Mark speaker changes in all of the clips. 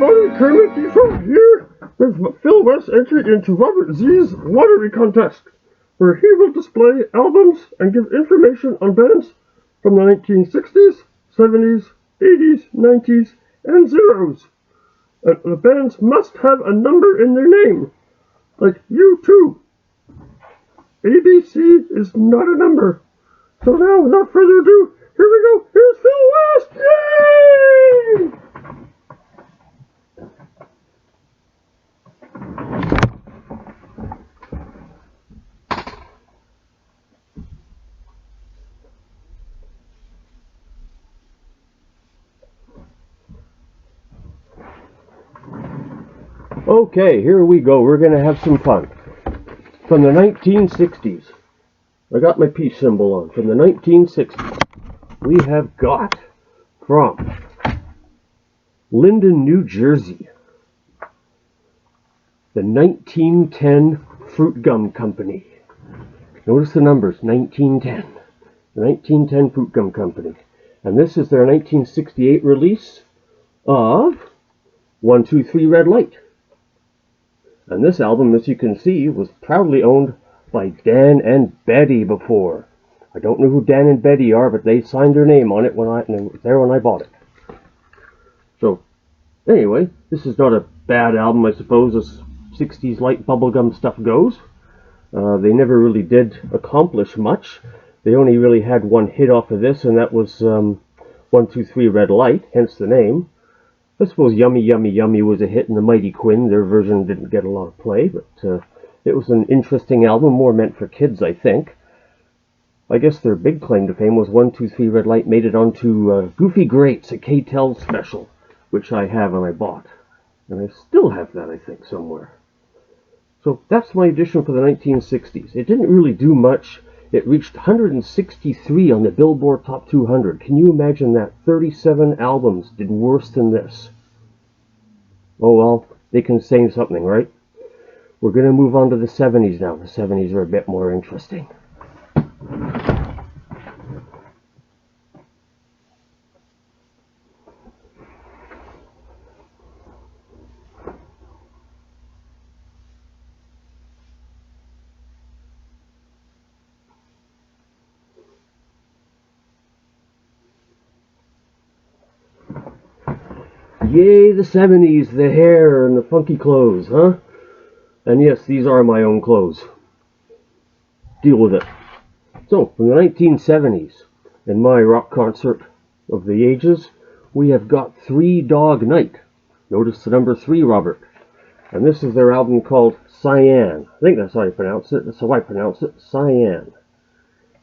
Speaker 1: everybody, Kermit the Frog here with Phil West entry into Robert Zee's lottery contest, where he will display albums and give information on bands from the 1960s, 70s, 80s, 90s, and zeros. The bands must have a number in their name, like U2. ABC is not a number. So now, without further ado, here we go. Here's Phil West. Yay! Okay, here we go. We're going to have some fun. From the 1960s. I got my peace symbol on. From the 1960s. We have got from Linden, New Jersey, the 1910 Fruit Gum Company. Notice the numbers, 1910. The 1910 Fruit Gum Company. And this is their 1968 release of 1, 2, 3 Red Light. And this album, as you can see, was proudly owned by Dan and Betty before. I don't know who Dan and Betty are, but they signed their name on it and it was there when I bought it. So, anyway, this is not a bad album, I suppose, as 60s light bubblegum stuff goes. They never really did accomplish much. They only really had one hit off of this, and that was 1, 2, 3 Red Light, hence the name. I suppose Yummy Yummy Yummy was a hit, and the Mighty Quinn, their version didn't get a lot of play, but it was an interesting album, more meant for kids, I think. I guess their big claim to fame was 1, 2, 3 Red Light made it onto Goofy Greats, a K-Tel special, which I have and I bought. And I still have that, I think, somewhere. So that's my edition for the 1960s. It didn't really do much. It reached 163 on the Billboard Top 200. Can you imagine that? 37 albums did worse than this. Oh well, they can say something, right? We're going to move on to the 70s now. The 70s are a bit more interesting. Yay, the 70s, the hair and the funky clothes, huh? And yes, these are my own clothes. Deal with it. So, from the 1970s, in my rock concert of the ages, we have got Three Dog Night. Notice the number 3, Robert. And this is their album called Cyan. I think that's how you pronounce it. That's how I pronounce it, Cyan.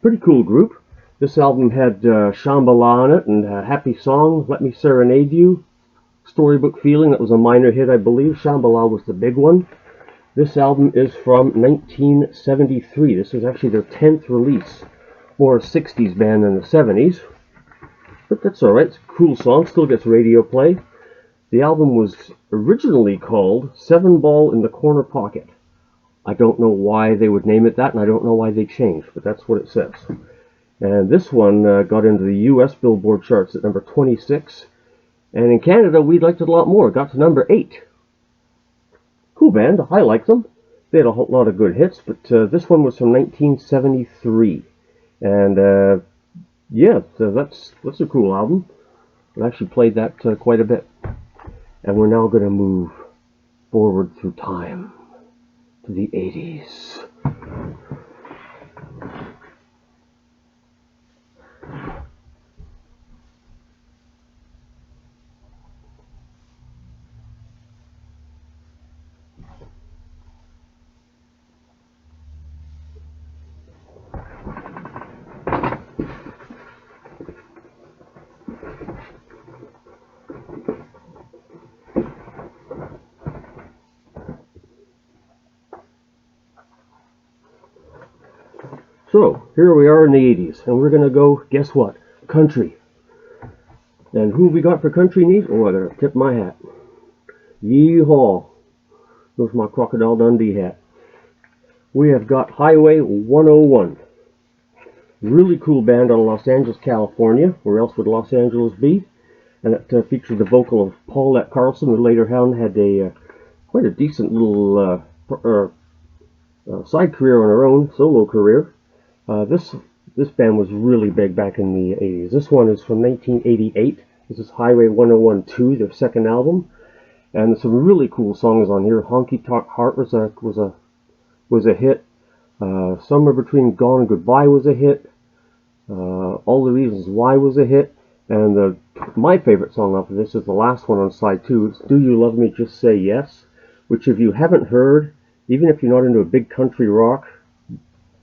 Speaker 1: Pretty cool group. This album had Shambhala on it, and Happy Song, Let Me Serenade You. Storybook Feeling, that was a minor hit, I believe. Shambhala was the big one. This album is from 1973. This is actually their 10th release. More a 60s band than the 70s. But that's alright. It's a cool song. Still gets radio play. The album was originally called 7 Ball in the Corner Pocket. I don't know why they would name it that, and I don't know why they changed, but that's what it says. And this one got into the US Billboard charts at number 26. And in Canada, we liked it a lot more. It got to number 8. Cool band. I like them. They had a whole lot of good hits, but this one was from 1973. And yeah, so that's a cool album. I actually played that quite a bit. And we're now going to move forward through time to the 80s. So, here we are in the 80s, and we're going to go, guess what? Country. And who we got for country needs? Oh, I gotta tip my hat. Yeehaw. There's my Crocodile Dundee hat. We have got Highway 101. Really cool band out of Los Angeles, California. Where else would Los Angeles be? and it featured the vocal of Paulette Carlson, who later on had a quite a decent little side career on her own, solo career. This band was really big back in the 80s. This one is from 1988. This is Highway 101-2, their second album, and there's some really cool songs on here. Honky Tonk Heart was a hit. Somewhere Between Gone and Goodbye was a hit. All the Reasons Why was a hit. And my favorite song off of this is the last one on side 2. It's Do You Love Me Just Say Yes, which if you haven't heard, even if you're not into a big country rock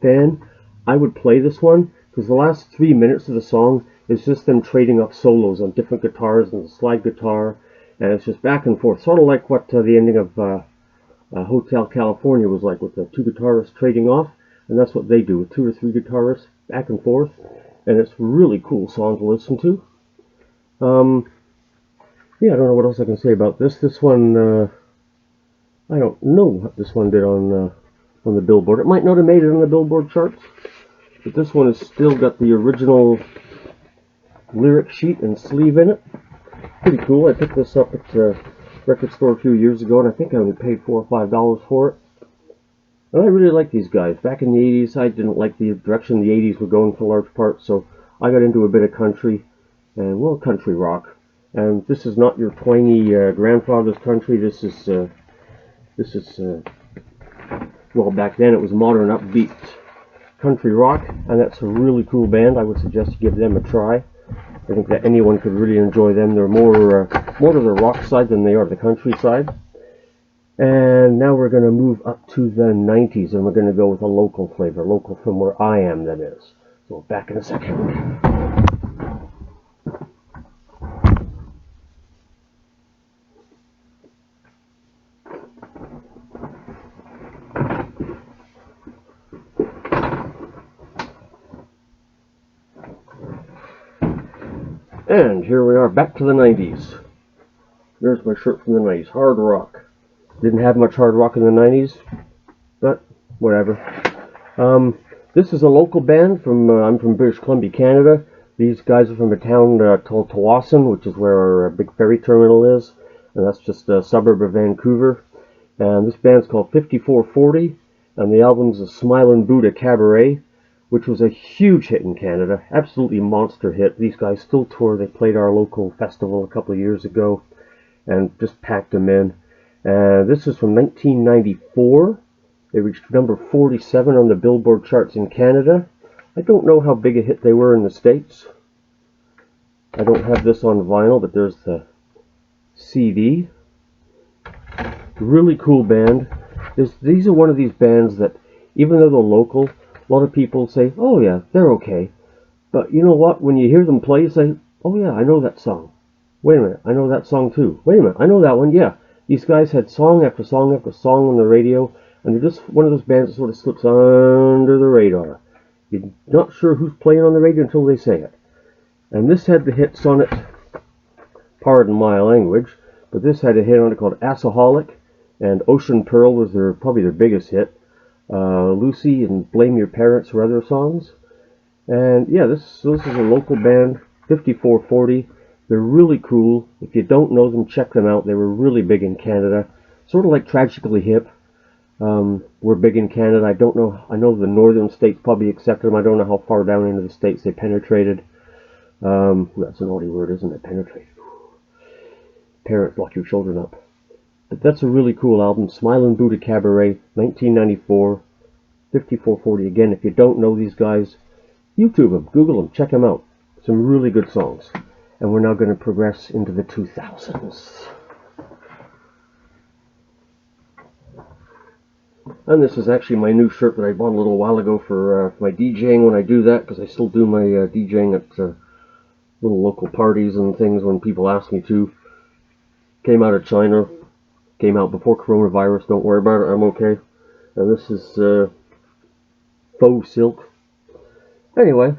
Speaker 1: fan, I would play this one, because the last 3 minutes of the song is just them trading off solos on different guitars and the slide guitar, and it's just back and forth, sort of like what the ending of Hotel California was like, with the two guitarists trading off, and that's what they do with 2 or 3 guitarists back and forth, and it's a really cool song to listen to. Yeah, I don't know what else I can say about this. This one, I don't know what this one did on the Billboard. It might not have made it on the Billboard charts, but this one has still got the original lyric sheet and sleeve in it. Pretty cool. I picked this up at the record store a few years ago, and I think I only paid $4 or $5 for it. And I really like these guys. Back in the 80s, I didn't like the direction the 80s were going for large part, so I got into a bit of country, and well, country rock. And this is not your twangy grandfather's country. This is well, back then it was modern, upbeat country rock, and that's a really cool band. I would suggest you give them a try. I think that anyone could really enjoy them. They're more to the rock side than they are the country side. And now we're going to move up to the 90s, and we're going to go with a local flavor, local from where I am, that is. So back in a second. And here we are, back to the 90s. There's my shirt from the 90s, hard rock. Didn't have much hard rock in the 90s, but whatever. This is a local band from, I'm from British Columbia, Canada. These guys are from a town called Tawasin, which is where our big ferry terminal is, and that's just a suburb of Vancouver. And this band's called 5440, and the album's a Smilin' Buddha Cabaret, which was a huge hit in Canada, absolutely monster hit. These guys still tour. They played our local festival a couple of years ago and just packed them in. This is from 1994. They reached number 47 on the Billboard charts in Canada. I don't know how big a hit they were in the States. I don't have this on vinyl, but there's the CD. Really cool band. These are one of these bands that, even though they're local, a lot of people say, oh yeah, they're okay. But you know what? When you hear them play, you say, oh yeah, I know that song. Wait a minute, I know that song too. Wait a minute, I know that one, yeah. These guys had song after song after song on the radio, and they're just one of those bands that sort of slips under the radar. You're not sure who's playing on the radio until they say it. And this had the hits on it, pardon my language, but this had a hit on it called Assaholic, and Ocean Pearl was probably their biggest hit. Lucy and Blame Your Parents were other songs. And yeah, this is a local band, 5440. They're really cool. If you don't know them, check them out. They were really big in Canada. Sort of like Tragically Hip. We're big in Canada. I don't know. I know the northern states probably accepted them. I don't know how far down into the states they penetrated. That's an naughty word, isn't it? Penetrated. Parents, lock your children up. But that's a really cool album. Smilin' Buddha Cabaret, 1994. 5440. Again, if you don't know these guys, YouTube them, Google them, check them out. Some really good songs. And we're now going to progress into the 2000s. And this is actually my new shirt that I bought a little while ago for my DJing when I do that, because I still do my DJing at little local parties and things when people ask me to. Came out of China. Came out before coronavirus. Don't worry about it. I'm okay. And this is faux silk. Anyway,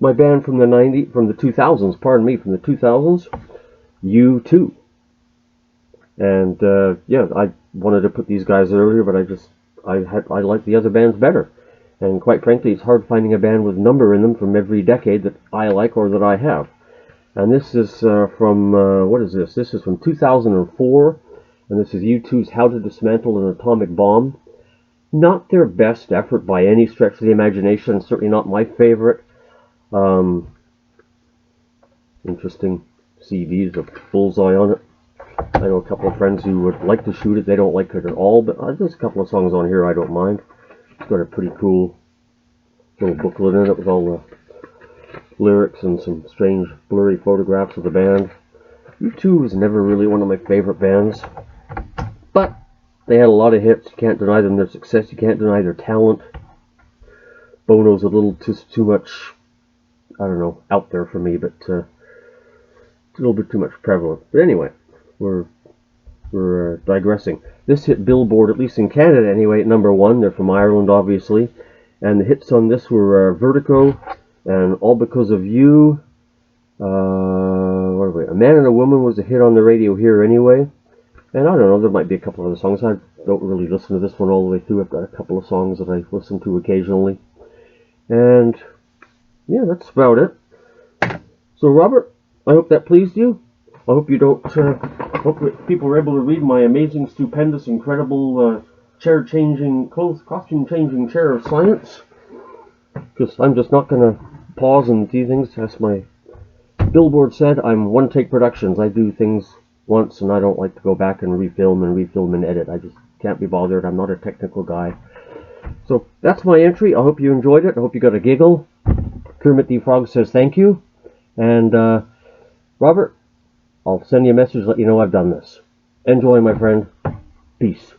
Speaker 1: my band from the 2000s. Pardon me, from the 2000s. U2. And yeah, I wanted to put these guys earlier, but I like the other bands better. And quite frankly, it's hard finding a band with number in them from every decade that I like or that I have. And this is from, what is this? This is from 2004, and this is U2's How to Dismantle an Atomic Bomb. Not their best effort by any stretch of the imagination, certainly not my favorite. Interesting CDs with Bullseye on it. I know a couple of friends who would like to shoot it. They don't like it at all, but there's a couple of songs on here I don't mind. It's got a pretty cool little booklet in it with all the lyrics and some strange blurry photographs of the band. U2 was never really one of my favorite bands, but they had a lot of hits. You can't deny them their success. You can't deny their talent. Bono's a little too much, I don't know, out there for me, but it's a little bit too much prevalent. But anyway, we're digressing. This hit Billboard, at least in Canada anyway, at #1. They're from Ireland, obviously. And the hits on this were Vertigo and All Because of You. What are we? A Man and a Woman was a hit on the radio here anyway. And I don't know, there might be a couple of other songs. I don't really listen to this one all the way through. I've got a couple of songs that I listen to occasionally. And yeah, that's about it. So Robert, I hope that pleased you. I hope you don't, hope that people are able to read my amazing, stupendous, incredible, costume-changing chair of science. Because I'm just not going to pause and do things. As my Billboard said, I'm one-take productions. I do things once and I don't like to go back and refilm and edit. I just can't be bothered. I'm not a technical guy. So that's my entry. I hope you enjoyed it. I hope you got a giggle. Kermit the Frog says thank you. And Robert, I'll send you a message, let you know I've done this. Enjoy, my friend. Peace.